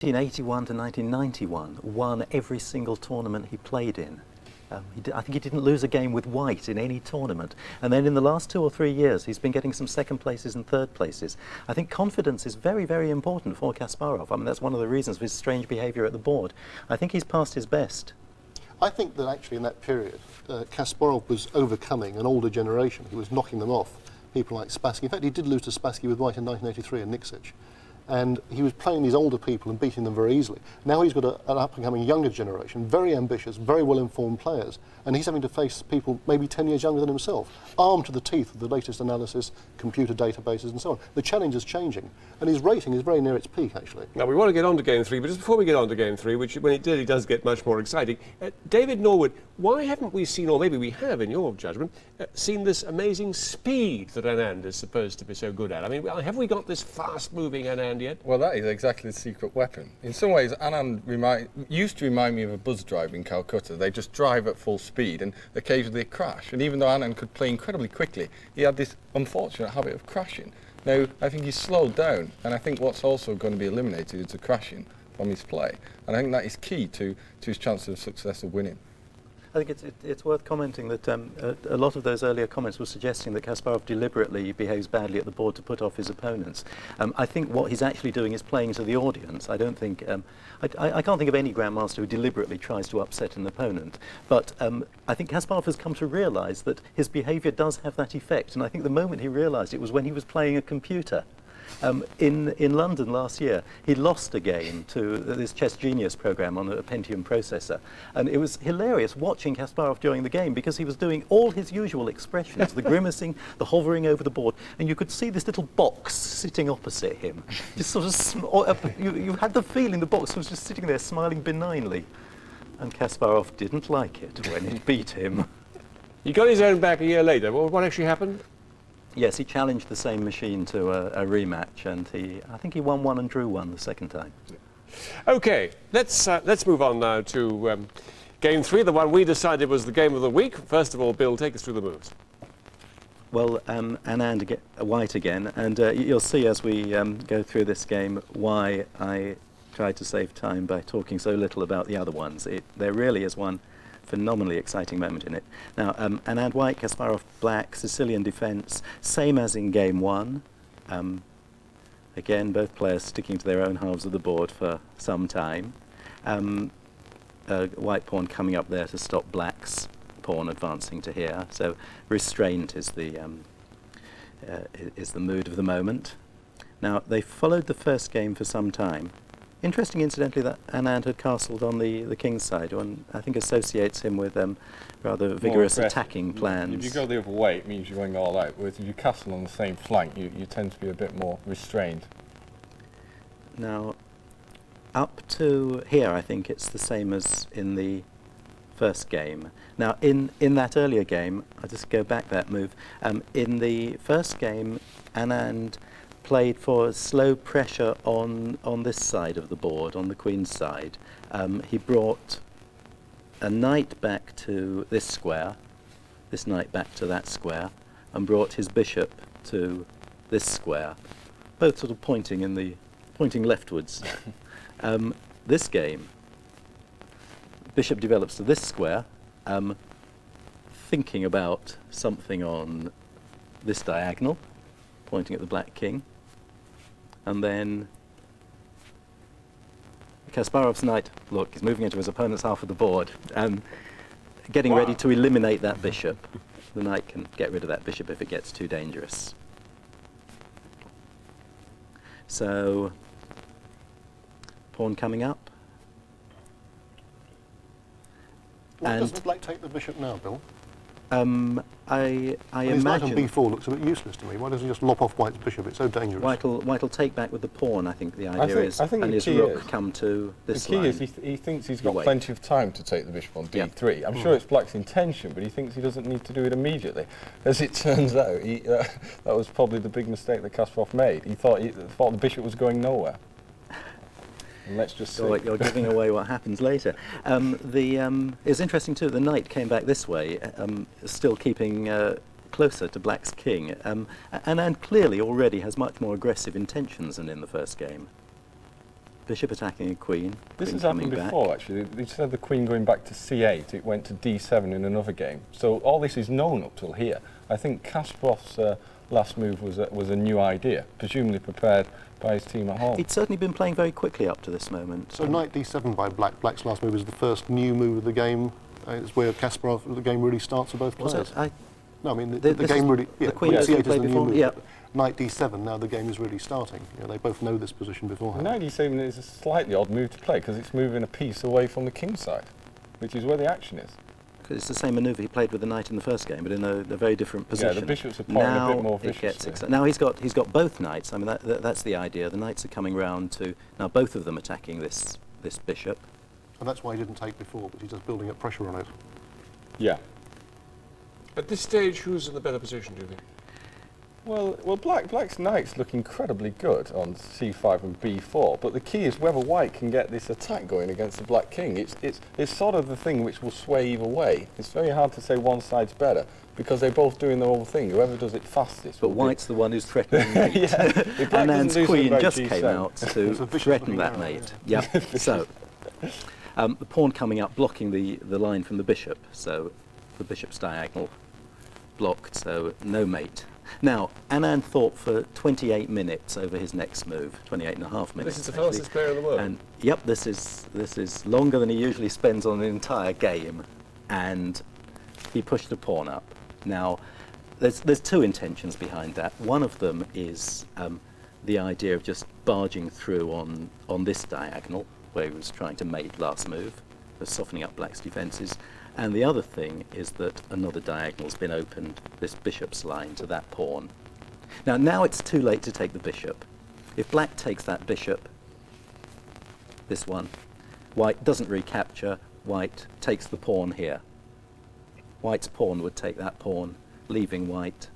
1981 to 1991, won every single tournament he played in. I think he didn't lose a game with white in any tournament. And then in the last 2 or 3 years, he's been getting some second places and third places. I think confidence is very, very important for Kasparov. I mean, that's one of the reasons for his strange behaviour at the board. I think he's past his best. I think that actually in that period, Kasparov was overcoming an older generation. He was knocking them off, people like Spassky. In fact, he did lose to Spassky with white in 1983 in Nixich. And he was playing these older people and beating them very easily. Now he's got an up-and-coming younger generation, very ambitious, very well-informed players, and he's having to face people maybe 10 years younger than himself, armed to the teeth with the latest analysis, computer databases and so on. The challenge is changing, and his rating is very near its peak, actually. Now, we want to get on to Game 3, but just before we get on to Game 3, which when it really does get much more exciting, David Norwood, why haven't we seen, or maybe we have in your judgment, seen this amazing speed that Anand is supposed to be so good at? I mean, have we got this fast-moving Anand yet? Well, that is exactly the secret weapon. In some ways, Anand used to remind me of a buzz driver in Calcutta. They just drive at full speed and occasionally they crash. And even though Anand could play incredibly quickly, he had this unfortunate habit of crashing. Now, I think he's slowed down, and I think what's also going to be eliminated is the crashing from his play. And I think that is key to his chances of success of winning. I think it's worth commenting that a lot of those earlier comments were suggesting that Kasparov deliberately behaves badly at the board to put off his opponents. I think what he's actually doing is playing to the audience. I don't think I can't think of any grandmaster who deliberately tries to upset an opponent. But I think Kasparov has come to realise that his behaviour does have that effect. And I think the moment he realised it was when he was playing a computer. In London last year, he lost a game to this Chess Genius program on a Pentium processor. And it was hilarious watching Kasparov during the game because he was doing all his usual expressions, the grimacing, the hovering over the board, and you could see this little box sitting opposite him. Just sort of, you had the feeling the box was just sitting there smiling benignly. And Kasparov didn't like it when it beat him. He got his own back a year later. Well, what actually happened? Yes, he challenged the same machine to a rematch, and I think he won one and drew one the second time. Okay, let's move on now to Game 3, the one we decided was the game of the week. First of all, Bill, take us through the moves. Well, Anand white again, and you'll see as we go through this game why I tried to save time by talking so little about the other ones. There really is one phenomenally exciting moment in it. Now, Anand white, Kasparov black, Sicilian defence, same as in Game 1. Again, both players sticking to their own halves of the board for some time. White pawn coming up there to stop black's pawn advancing to here. So restraint is the mood of the moment. Now, they followed the first game for some time. Interesting, incidentally, that Anand had castled on the king's side, and I think associates him with rather vigorous attacking plans. If you go the other way, it means you're going all out. Whereas if you castle on the same flank, you tend to be a bit more restrained. Now, up to here, I think it's the same as in the first game. Now, in that earlier game, I'll just go back that move. In the first game, Anand played for slow pressure on this side of the board, on the queen's side. He brought a knight back to this square, this knight back to that square, and brought his bishop to this square, both sort of pointing leftwards. This game, bishop develops to this square, thinking about something on this diagonal, pointing at the black king. And then Kasparov's knight, look, he's moving into his opponent's half of the board and getting ready to eliminate that bishop. The knight can get rid of that bishop if it gets too dangerous. So, pawn coming up. Why doesn't black take the bishop now, Bill? I His knight on imagine b4 looks a bit useless to me. Why doesn't he just lop off white's bishop? It's so dangerous. White'll take back with the pawn, I think the idea is, I think and his rook come to this line. The key line. is he thinks he's got plenty of time to take the bishop on d3. I'm sure it's black's intention, but he thinks he doesn't need to do it immediately. As it turns out, that was probably the big mistake that Kasparov made. He thought the bishop was going nowhere. And let's just see. You're giving away what happens later. It's interesting too, the knight came back this way, still keeping closer to black's king, and clearly already has much more aggressive intentions than in the first game. bishop attacking a queen. This queen has happened coming back. before, actually. They said the queen going back to c8, it went to d7 in another game. So all this is known up till here. I think Kasparov's last move was a new idea, presumably prepared by his team at home. He'd certainly been playing very quickly up to this moment. So knight d7 by Black. Black's last move is the first new move of the game. It's where Kasparov, the game really starts for both Was players. it? No, I mean, the This game is really... the queen c8 that we is the played new before? move. Yeah. but Knight d7, now the game is really starting. You know, they both know this position beforehand. Knight d7 is a slightly odd move to play because it's moving a piece away from the king side, which is where the action is. It's the same manoeuvre he played with the knight in the first game, but in a very different position. Yeah, the bishops are pointing a bit more viciously. Now he's got both knights. I mean, that's the idea. The knights are coming round to now both of them attacking this bishop. And that's why he didn't take before, but he's just building up pressure on it. Yeah. At this stage, who's in the better position, do you think? Well, Black's knights look incredibly good on c5 and b4, but the key is whether White can get this attack going against the Black king. It's sort of the thing which will sway either way. It's very hard to say one side's better because they're both doing their own thing. Whoever does it fastest. But will White's the one who's threatening mate. Yeah, if Black doesn't Anand's do something queen about just G7. came out to It's a vicious threaten looking that arrow, mate. Yep. So the pawn coming up, blocking the line from the bishop. So the bishop's diagonal blocked. So no mate. Now, Anand thought for 28 minutes over his next move, 28 and a half minutes. This is the actually. fastest player in the world. And yep, this is longer than he usually spends on an entire game, and he pushed the pawn up. Now, there's two intentions behind that. One of them is the idea of just barging through on this diagonal, where he was trying to mate last move, softening up Black's defences. And the other thing is that another diagonal's been opened, this bishop's line, to that pawn. Now it's too late to take the bishop. If Black takes that bishop, this one, White doesn't recapture, White takes the pawn here. White's pawn would take that pawn, leaving White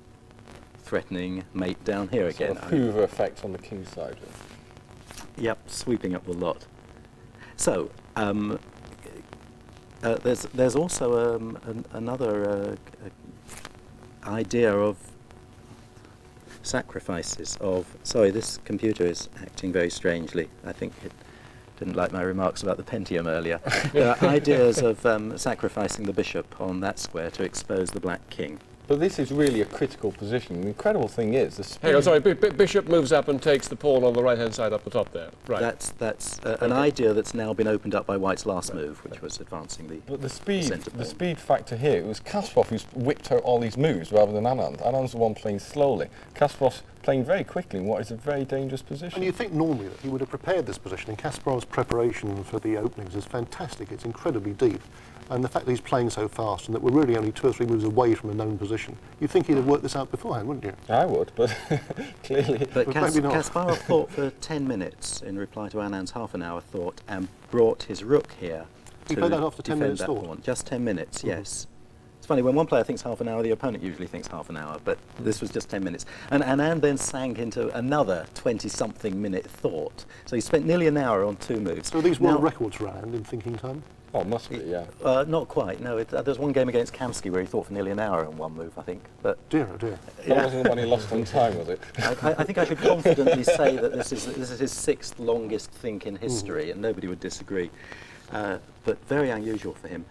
threatening mate down here Sort again. of Hoover effect on the king side. Yep, sweeping up the lot. So, there's also another idea of sacrifices of... Sorry, this computer is acting very strangely. I think it didn't like my remarks about the Pentium earlier. There are ideas of sacrificing the bishop on that square to expose the Black king. But this is really a critical position. The incredible thing is the speed. Hang on, sorry, bishop moves up and takes the pawn on the right-hand side up the top there. Right. That's an idea that's now been opened up by White's last move, which was advancing the But the centre pawn. speed factor here, it was Kasparov who's whipped out all these moves rather than Anand. Anand's the one playing slowly. Kasparov's playing very quickly in what is a very dangerous position. And you think normally that he would have prepared this position, and Kasparov's preparation for the openings is fantastic. It's incredibly deep. And the fact that he's playing so fast and that we're really only 2 or 3 moves away from a known position, you'd think he'd have worked this out beforehand, wouldn't you? I would, but clearly... But But maybe not. Kasparov thought for 10 minutes in reply to Anand's half-an-hour thought and brought his rook here He to played that after 10 defend minutes that thought? pawn. Just 10 minutes, yes. It's funny, when one player thinks half an hour, the opponent usually thinks half an hour, but this was just 10 minutes. And Anand then sank into another 20-something minute thought. So he spent nearly an hour on 2 moves. So are these Now- world records for Anand in thinking time? Oh, must be, yeah. Not quite, no. There's one game against Kamsky where he thought for nearly an hour on one move, I think. But Dear, oh dear. That wasn't the one he lost on time, was it? I think I could confidently say that this is his 6th longest think in history, and nobody would disagree. But very unusual for him.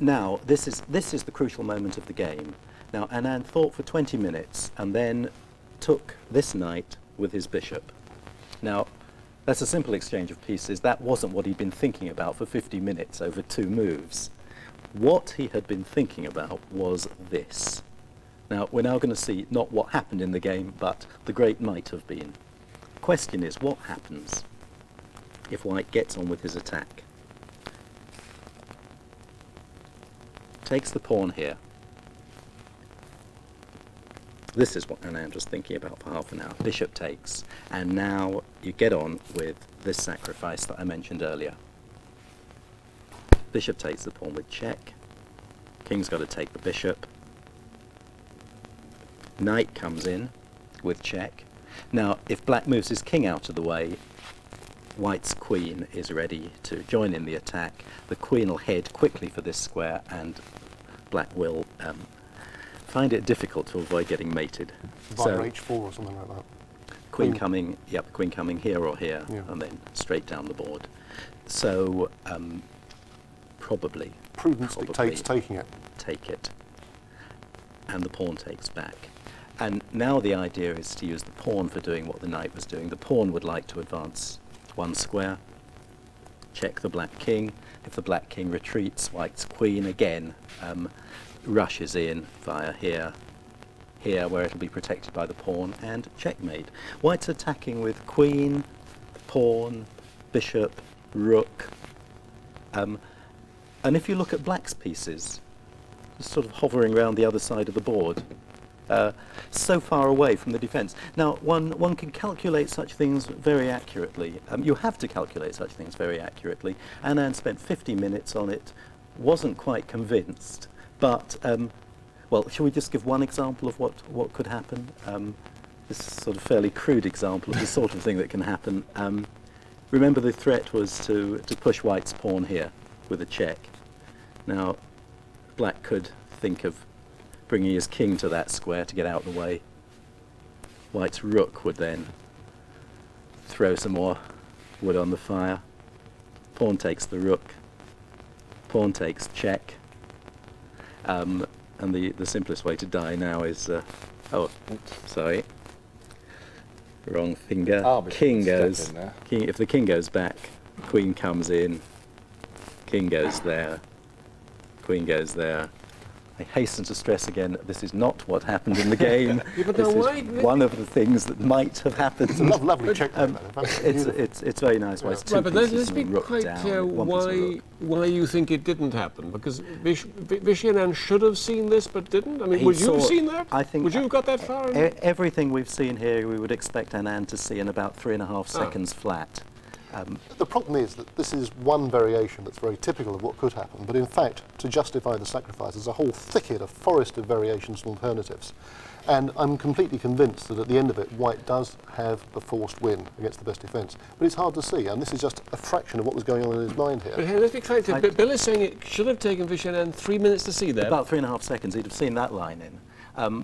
Now, this is the crucial moment of the game. Now, Anand thought for 20 minutes and then took this knight with his bishop. Now, that's a simple exchange of pieces. That wasn't what he'd been thinking about for 50 minutes over 2 moves. What he had been thinking about was this. Now, we're now going to see not what happened in the game, but the great might have been. Question is, what happens if White gets on with his attack? Takes the pawn here. This is what Anand was thinking about for half an hour. Bishop takes, and now you get on with this sacrifice that I mentioned earlier. Bishop takes the pawn with check. King's got to take the bishop. Knight comes in with check. Now, if Black moves his king out of the way, White's queen is ready to join in the attack. The queen will head quickly for this square, and Black will find it difficult to avoid getting mated. Via h4 or something like that. queen coming, the queen coming here or here, Yeah. and then straight down the board. So probably Prudence dictates taking it. take it, and the pawn takes back. And now the idea is to use the pawn for doing what the knight was doing. The pawn would like to advance one square, check the black king. If the black king retreats, white's queen again rushes in via here, where it'll be protected by the pawn, and checkmate. White's attacking with queen, pawn, bishop, rook. And if you look at black's pieces, just sort of hovering around the other side of the board, so far away from the defence. Now, one can calculate such things very accurately. You have to calculate such things very accurately. Anand spent 50 minutes on it, wasn't quite convinced, but, well, shall we just give one example of what could happen? This sort of fairly crude example of the sort of thing that can happen. Remember, the threat was to push white's pawn here with a check. Now, black could think of bringing his king to that square to get out of the way. White's rook would then throw some more wood on the fire. Pawn takes the rook. Pawn takes check. And the simplest way to die now is... oh, sorry. Wrong finger. King goes... King, if the king goes back, queen comes in. King goes there. Queen goes there. I hasten to stress again, this is not what happened in the game. But this now is one of the things that might have happened. It's a lovely check. It's very nice. Why it's two Right, but pieces let's and be a rook quite down, clear one piece of rook. why you think it didn't happen. Because Vishy Anand should have seen this but didn't. I mean, He would you have saw- seen that? I think Would you have got that far? Everything we've seen here, we would expect Anand to see in about 3.5 seconds flat. The problem is that this is one variation that's very typical of what could happen, but in fact, to justify the sacrifice, there's a whole thicket, a forest of variations and alternatives. And I'm completely convinced that at the end of it, white does have a forced win against the best defence. But it's hard to see, and this is just a fraction of what was going on in his mind But here. hey, let's be clear. Bill is saying it should have taken Vishy Anand 3 minutes to see that. About 3.5 seconds, he'd have seen that line in.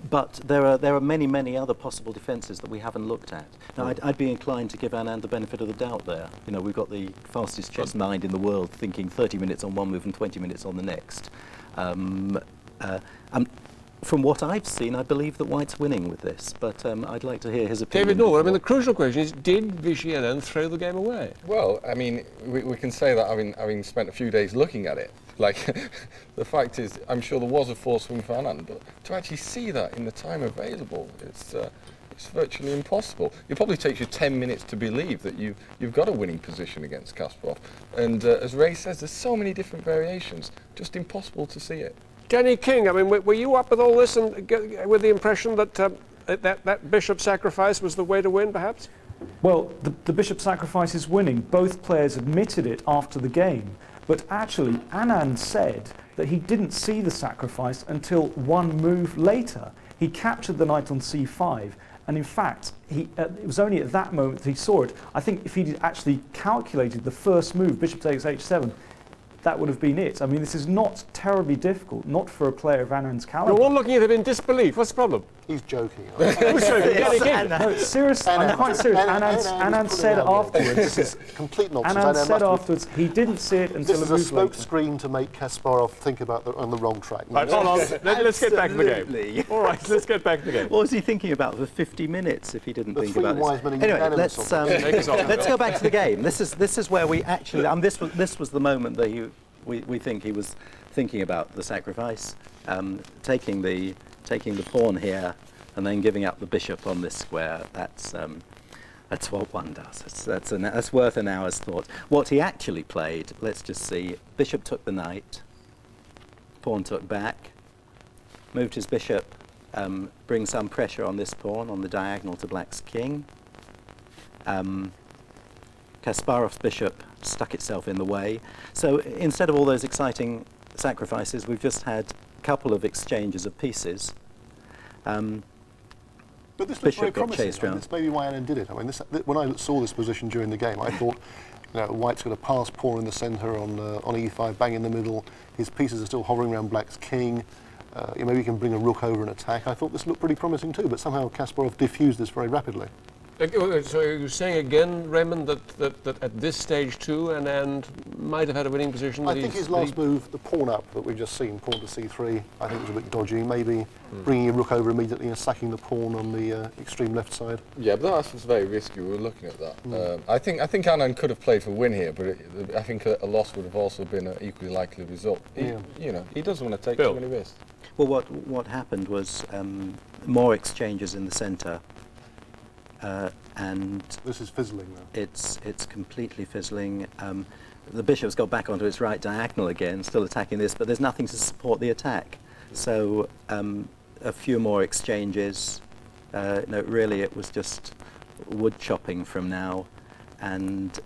But there are many other possible defences that we haven't looked at. Now, I'd be inclined to give Anand the benefit of the doubt there. You know, we've got the fastest chess mind in the world thinking 30 minutes on one move and 20 minutes on the next. From what I've seen, I believe that White's winning with this, but I'd like to hear his opinion. David Norwood, I mean, the before. crucial question is, did Vishy Anand throw the game away? Well, I mean, we can say that having spent a few days looking at it. Like, the fact is, I'm sure there was a forced win for Anand, but to actually see that in the time available, it's virtually impossible. It probably takes you 10 minutes to believe that you've got a winning position against Kasparov. And as Ray says, there's so many different variations, just impossible to see it. Danny King, I mean, were you up with all this and with the impression that that bishop sacrifice was the way to win, perhaps? Well, the bishop sacrifice is winning. Both players admitted it after the game. But actually, Anand said that he didn't see the sacrifice until one move later. He captured the knight on c5, and in fact, it was only at that moment that he saw it. I think if he'd actually calculated the first move, bishop takes h7, that would have been it. I mean, this is not terribly difficult, not for a player of Anand's caliber. You're all looking at him in disbelief. What's the problem? He's joking. Who's joking? Danny King. No, serious. I'm quite serious. Anand said afterwards. This is complete nonsense. Anand said afterwards he didn't see it until This a is a move smoke later. screen to make Kasparov think about on the wrong track. Right, hold on. Let's get back to the game. Absolutely. All right, let's get back to the game. What was he thinking about for 50 minutes if he didn't The think three about wise this? men are Anyway, unanimous let's on Take us off. let's go back to the game. This is where we actually this was the moment that we think he was thinking about the sacrifice, taking the pawn here and then giving up the bishop on this square. That's what one does. That's worth an hour's thought. What he actually played, let's just see. Bishop took the knight. Pawn took back. Moved his bishop. Bring some pressure on this pawn on the diagonal to black's king. Kasparov's bishop stuck itself in the way. So instead of all those exciting sacrifices, we've just had a couple of exchanges of pieces. But this looks Bishop very got promising. chased I mean, round. this may be why Anand did it. I mean, when I saw this position during the game, I thought, White's got a pass pawn in the centre on e5, bang in the middle. His pieces are still hovering around black's king. Maybe he can bring a rook over and attack. I thought this looked pretty promising too, but somehow Kasparov diffused this very rapidly. So are you saying again, Raymond, that at this stage too, Anand might have had a winning position? I think his last move, the pawn up that we've just seen, pawn to c3, I think was a bit dodgy. Maybe bringing your rook over immediately and sacking the pawn on the extreme left side. Yeah, but that was very risky. We were looking at that. I think Anand could have played for win here, but I think a loss would have also been an equally likely result. You know, he doesn't want to take too many risks. Well, what happened was more exchanges in the centre. And this is fizzling now. It's completely fizzling. The bishop's got back onto its right diagonal again, still attacking this, but there's nothing to support the attack. So a few more exchanges. No, really, it was just wood chopping from now, and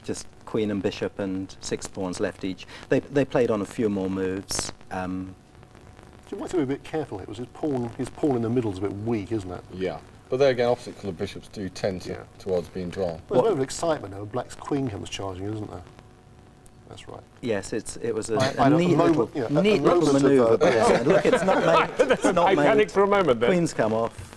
just queen and bishop and 6 pawns left each. They played on a few more moves. You might have to be a bit careful. It was his pawn in the middle is a bit weak, isn't it? Yeah. But there again, opposite colour bishops do tend towards being drawn. Well, there's a bit of excitement now. Black's queen comes charging, isn't there? That's right. Yes, it was a neat little manoeuvre. Look, it's not made. It's not I made. panicked for a moment then. Queen's come off.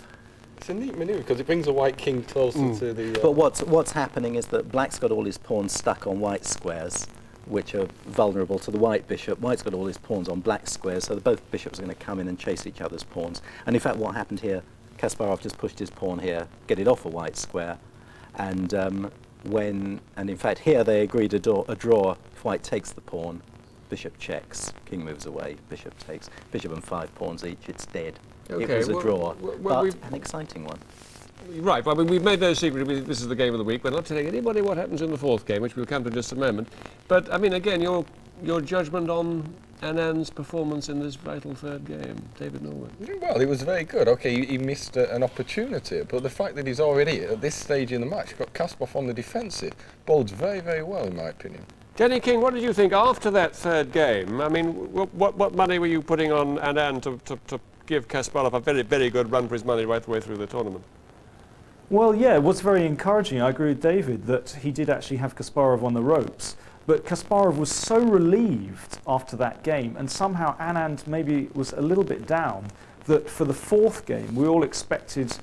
It's a neat manoeuvre because it brings a white king closer to the... But what's happening is that Black's got all his pawns stuck on white squares, which are vulnerable to the white bishop. White's got all his pawns on black squares, so both bishops are going to come in and chase each other's pawns. And in fact, what happened here, Kasparov just pushed his pawn here, get it off a white square, and in fact here they agreed a draw. If white takes the pawn, bishop checks, king moves away, bishop takes, bishop and 5 pawns each, it's dead. Okay, it was a draw, well, but an exciting one. Right, well, I mean, we've made no secret, this is the game of the week. We're not telling anybody what happens in the 4th game, which we'll come to in just a moment. But, I mean, again, your judgment on Anand's performance in this vital 3rd game, David Norwood? Well, it was very good. OK, he missed an opportunity, but the fact that he's already, at this stage in the match, got Kasparov on the defensive bodes very, very well, in my opinion. Danny King, what did you think after that 3rd game? I mean, what money were you putting on Anand to give Kasparov a very, very good run for his money right the way through the tournament? Well, yeah, it was very encouraging. I agree with David that he did actually have Kasparov on the ropes. But Kasparov was so relieved after that game, and somehow Anand maybe was a little bit down, that for the 4th game we all expected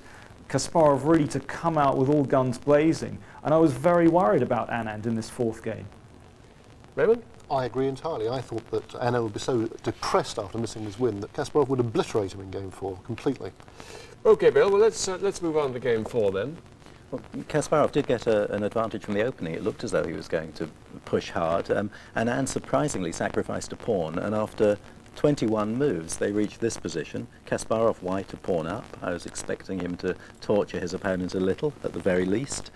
Kasparov really to come out with all guns blazing. And I was very worried about Anand in this 4th game. Raymond? I agree entirely. I thought that Anand would be so depressed after missing his win that Kasparov would obliterate him in game 4 completely. OK, Bill, well, let's move on to game 4 then. Well, Kasparov did get an advantage from the opening. It looked as though he was going to push hard, and Anand surprisingly sacrificed a pawn, and after 21 moves they reached this position. Kasparov white a pawn up. I was expecting him to torture his opponent a little, at the very least.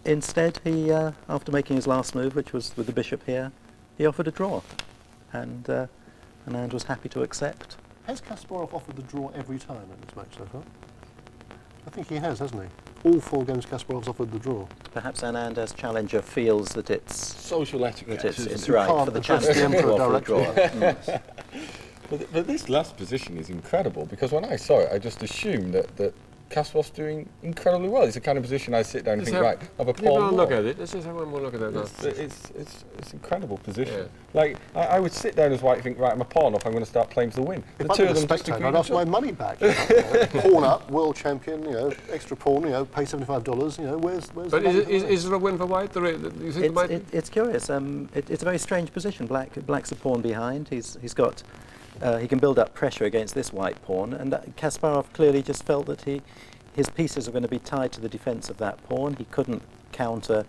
Instead, he, after making his last move, which was with the bishop here, he offered a draw, and Anand was happy to accept. Has Kasparov offered the draw every time in this match so far? I think he has, hasn't he? All 4 games Kasparov's offered the draw. Perhaps Anand, as challenger, feels that it's social etiquette. That it's right for the address the challenger to emperor offer a draw. But this last position is incredible, because when I saw it, I just assumed that Kasparov's doing incredibly well. It's the kind of position I sit down and think, right, have a pawn more. Look at it. Let's just have one more look at that. It's an incredible position. Yeah. Like, I would sit down as white and think, right, I'm a pawn up, I'm going to start playing for the win. If The I two were of a them just spectator, agreed I'd to ask my it. money back. Pawn up, world champion, extra pawn, pay $75, where's But the money? is there a win for white? You think It's curious. It's a very strange position. Black's a pawn behind. He's got. He can build up pressure against this white pawn, and Kasparov clearly just felt that his pieces are going to be tied to the defence of that pawn. He couldn't counter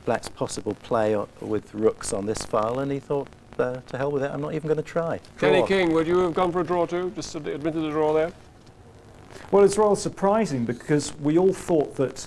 Black's possible play with rooks on this file, and he thought, to hell with it, I'm not even going to try. Danny Draw. King, would you have gone for a draw too? Just admitted a draw there? Well, it's rather surprising because we all thought that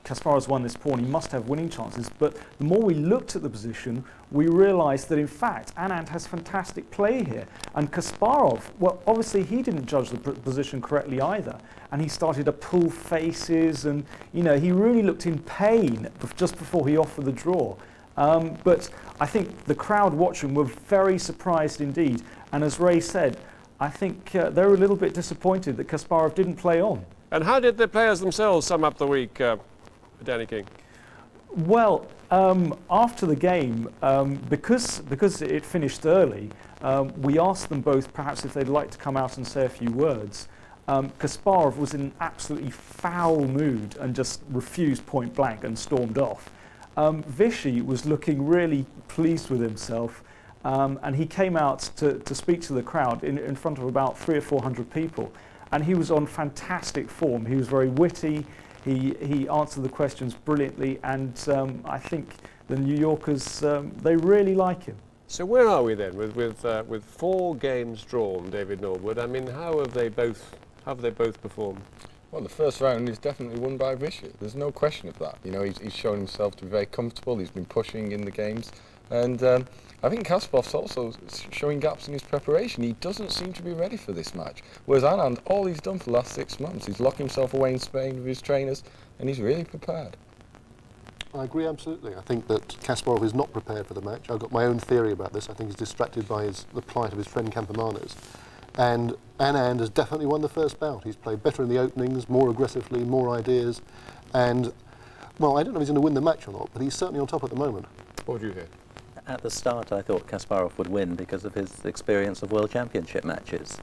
Kasparov's won this pawn, he must have winning chances. But the more we looked at the position, we realised that in fact Anand has fantastic play here. And Kasparov, well, obviously he didn't judge the position correctly either. And he started to pull faces, and he really looked in pain just before he offered the draw. But I think the crowd watching were very surprised indeed. And as Ray said, I think they were a little bit disappointed that Kasparov didn't play on. And how did the players themselves sum up the week, Danny King? Well, after the game, because it finished early, we asked them both perhaps if they'd like to come out and say a few words. Kasparov was in an absolutely foul mood and just refused point blank and stormed off. Vichy was looking really pleased with himself, and he came out to speak to the crowd in front of about 300 or 400 people, and he was on fantastic form. He was very witty, he answered the questions brilliantly, and I think the New Yorkers, they really like him. So where are we then with 4 games drawn, David Norwood? I mean, how have they both performed? Well, the first round is definitely won by Vichy. There's no question of that. You know, he's shown himself to be very comfortable. He's been pushing in the games, and I think Kasparov's also showing gaps in his preparation. He doesn't seem to be ready for this match. Whereas Anand, all he's done for the last 6 months, he's locked himself away in Spain with his trainers, and he's really prepared. I agree absolutely. I think that Kasparov is not prepared for the match. I've got my own theory about this. I think he's distracted by the plight of his friend Campomanes. And Anand has definitely won the first bout. He's played better in the openings, more aggressively, more ideas. And, well, I don't know if he's going to win the match or not, but he's certainly on top at the moment. What do you think? At the start, I thought Kasparov would win because of his experience of World Championship matches.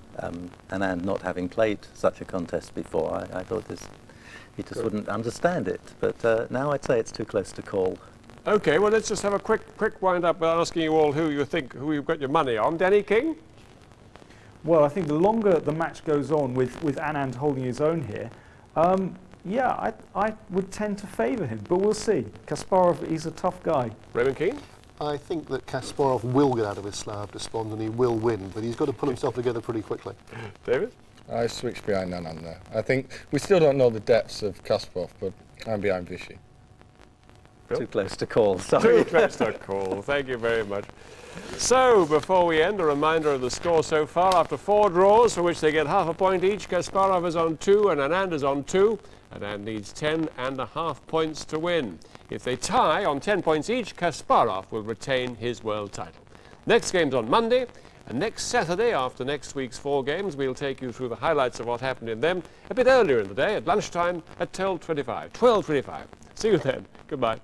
Anand not having played such a contest before, I thought he just wouldn't understand it. But now I'd say it's too close to call. Okay, well, let's just have a quick wind up by asking you all who you've got your money on. Danny King? Well, I think the longer the match goes on with Anand holding his own here, yeah, I would tend to favour him, but we'll see. Kasparov, he's a tough guy. Raymond Keene? I think that Kasparov will get out of his slough of despond and he will win, but he's got to pull himself together pretty quickly. David? I switched behind Anand there. I think we still don't know the depths of Kasparov, but I'm behind Vichy. Too close to call, sorry. Too close to call. Thank you very much. So, before we end, a reminder of the score so far. After 4 draws, for which they get half a point each, Kasparov is on 2 and Anand is on 2. Anand needs 10.5 points to win. If they tie on 10 points each, Kasparov will retain his world title. Next game's on Monday, and next Saturday, after next week's 4 games, we'll take you through the highlights of what happened in them a bit earlier in the day, at lunchtime at 12:25. See you then. Goodbye.